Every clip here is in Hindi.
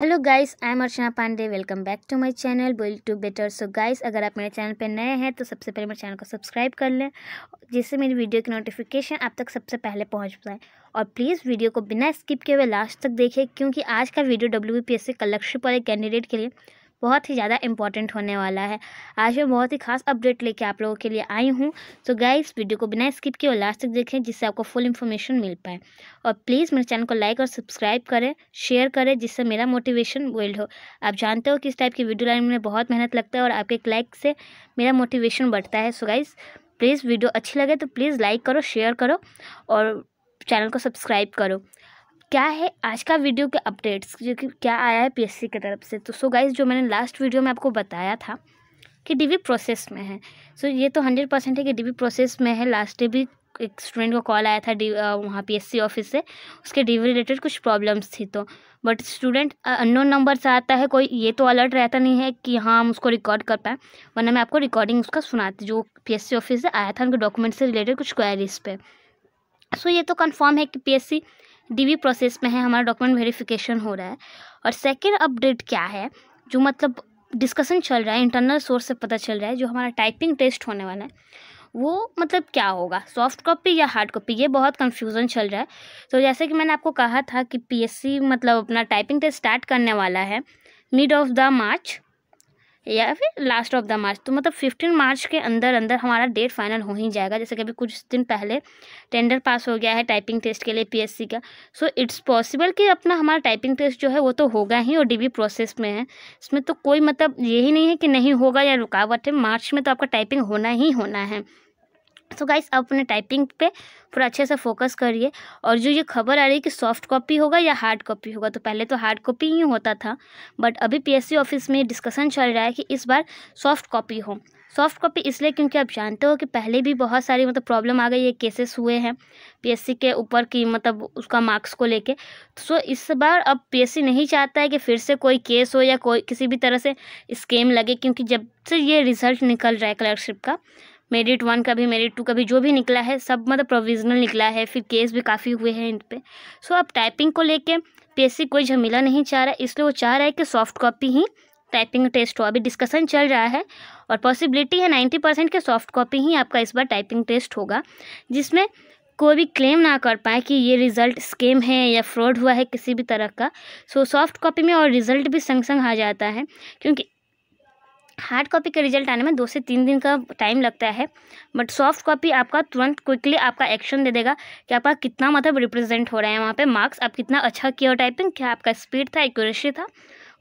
Hello guys, I am Archana Pandey. Welcome back to my channel build to better. So guys, अगर आप मेरे चैनल पे नए हैं तो सबसे पहले मेरे चैनल को सब्सक्राइब कर लें, जिससे मेरी वीडियो की नोटिफिकेशन आप तक सबसे पहले पहुंच जाए। और प्लीज़ वीडियो को बिना स्किप किए हुए लास्ट तक देखिए, क्योंकि आज का वीडियो WBPSC कलरशिप वाले कैंडिडेट के लिए बहुत ही ज़्यादा इंपॉर्टेंट होने वाला है। आज मैं बहुत ही खास अपडेट लेके आप लोगों के लिए आई हूँ। तो गाइस, वीडियो को बिना स्किप किए हुए लास्ट तक देखें, जिससे आपको फुल इन्फॉर्मेशन मिल पाए। और प्लीज़ मेरे चैनल को लाइक और सब्सक्राइब करें, शेयर करें, जिससे मेरा मोटिवेशन बिल्ड हो। आप जानते हो कि इस टाइप की वीडियो लाने में बहुत मेहनत लगता है और आपके एक लाइक से मेरा मोटिवेशन बढ़ता है। सो गाइस, प्लीज़ वीडियो अच्छी लगे तो प्लीज़ लाइक करो, शेयर करो और चैनल को सब्सक्राइब करो। क्या है आज का वीडियो के अपडेट्स, जो कि क्या आया है PSC की तरफ से। तो सो गाइस, जो मैंने लास्ट वीडियो में आपको बताया था कि DV प्रोसेस में है, सो ये तो 100% है कि DV प्रोसेस में है। लास्ट डे भी एक स्टूडेंट को कॉल आया था वहाँ PSC ऑफिस से, उसके DV रिलेटेड कुछ प्रॉब्लम्स थी। तो बट स्टूडेंट अननोन नंबर से आता है, कोई ये तो अलर्ट रहता नहीं है कि हाँ हम उसको रिकॉर्ड कर पाएँ, वरना मैं आपको रिकॉर्डिंग उसका सुनाती जो PSC ऑफिस से आया था उनके डॉक्यूमेंट से रिलेटेड कुछ क्वेरीज पे। सो ये तो कंफर्म है कि PSC DV प्रोसेस में है, हमारा डॉक्यूमेंट वेरिफिकेशन हो रहा है। और सेकेंड अपडेट क्या है, जो मतलब डिस्कशन चल रहा है, इंटरनल सोर्स से पता चल रहा है, जो हमारा टाइपिंग टेस्ट होने वाला है वो मतलब क्या होगा, सॉफ्ट कॉपी या हार्ड कॉपी, ये बहुत कंफ्यूजन चल रहा है। तो जैसे कि मैंने आपको कहा था कि PSC मतलब अपना टाइपिंग टेस्ट स्टार्ट करने वाला है मिड ऑफ द मार्च या फिर लास्ट ऑफ द मार्च। तो मतलब 15 मार्च के अंदर अंदर हमारा डेट फाइनल हो ही जाएगा। जैसे कि अभी कुछ दिन पहले टेंडर पास हो गया है टाइपिंग टेस्ट के लिए PSC का। सो इट्स पॉसिबल कि अपना हमारा टाइपिंग टेस्ट जो है वो तो होगा ही, और DV प्रोसेस में है। इसमें तो कोई मतलब यही नहीं है कि नहीं होगा या रुकावट है। मार्च में तो आपका टाइपिंग होना ही होना है। तो गाइस, आप अपने टाइपिंग पे पूरा अच्छे से फोकस करिए। और जो ये खबर आ रही है कि सॉफ्ट कॉपी होगा या हार्ड कॉपी होगा, तो पहले तो हार्ड कॉपी ही होता था, बट अभी PSC ऑफिस में डिस्कशन चल रहा है कि इस बार सॉफ्ट कॉपी हो। सॉफ्ट कॉपी इसलिए क्योंकि आप जानते हो कि पहले भी बहुत सारी मतलब प्रॉब्लम आ गई है, केसेस हुए हैं PSC के ऊपर की मतलब उसका मार्क्स को लेके। सो इस बार अब PSC नहीं चाहता है कि फिर से कोई केस हो या कोई किसी भी तरह से स्कैम लगे, क्योंकि जब से ये रिजल्ट निकल रहा है क्लर्कशिप का, मेरिट 1 का भी मेरिट 2 का भी जो भी निकला है, सब मतलब प्रोविजनल निकला है, फिर केस भी काफ़ी हुए हैं इन पे। सो अब टाइपिंग को लेके PSC कोई झमेला नहीं चाह रहा है, इसलिए वो चाह रहा है कि सॉफ्ट कॉपी ही टाइपिंग टेस्ट हो। अभी डिस्कशन चल रहा है और पॉसिबिलिटी है 90% के सॉफ्ट कॉपी ही आपका इस बार टाइपिंग टेस्ट होगा, जिसमें कोई भी क्लेम ना कर पाए कि ये रिज़ल्ट स्कैम है या फ्रॉड हुआ है किसी भी तरह का। सो सॉफ्ट कॉपी में और रिज़ल्ट भी संग संग आ जाता है, क्योंकि हार्ड कॉपी के रिजल्ट आने में 2 से 3 दिन का टाइम लगता है, बट सॉफ्ट कॉपी आपका तुरंत क्विकली आपका एक्शन दे देगा कि आपका कितना मतलब रिप्रेजेंट हो रहा है वहाँ पे मार्क्स, आप कितना अच्छा किया टाइपिंग, क्या आपका स्पीड था, एक्यूरेसी था,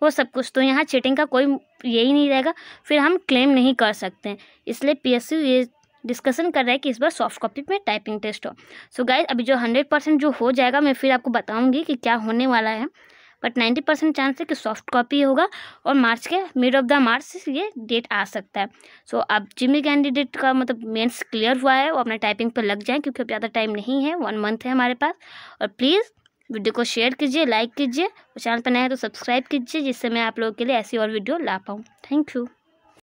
वो सब कुछ। तो यहाँ चीटिंग का कोई यही नहीं रहेगा, फिर हम क्लेम नहीं कर सकते हैं। इसलिए PSU ये डिस्कशन कर रहा है कि इस बार सॉफ्ट कॉपी में टाइपिंग टेस्ट हो। सो गाइस, अभी जो 100% जो हो जाएगा मैं फिर आपको बताऊँगी कि क्या होने वाला है, बट 90% चांस है कि सॉफ्ट कॉपी होगा और मार्च के मिड ऑफ द मार्च से ये डेट आ सकता है। सो अब जिम्मी कैंडिडेट का मतलब मेंस क्लियर हुआ है, वो अपना टाइपिंग पर लग जाएं, क्योंकि अब ज़्यादा टाइम नहीं है, 1 मंथ है हमारे पास। और प्लीज़ वीडियो को शेयर कीजिए, लाइक कीजिए, और चैनल पर नए हैं तो सब्सक्राइब कीजिए, जिससे मैं आप लोगों के लिए ऐसी और वीडियो ला पाऊँ। Thank you.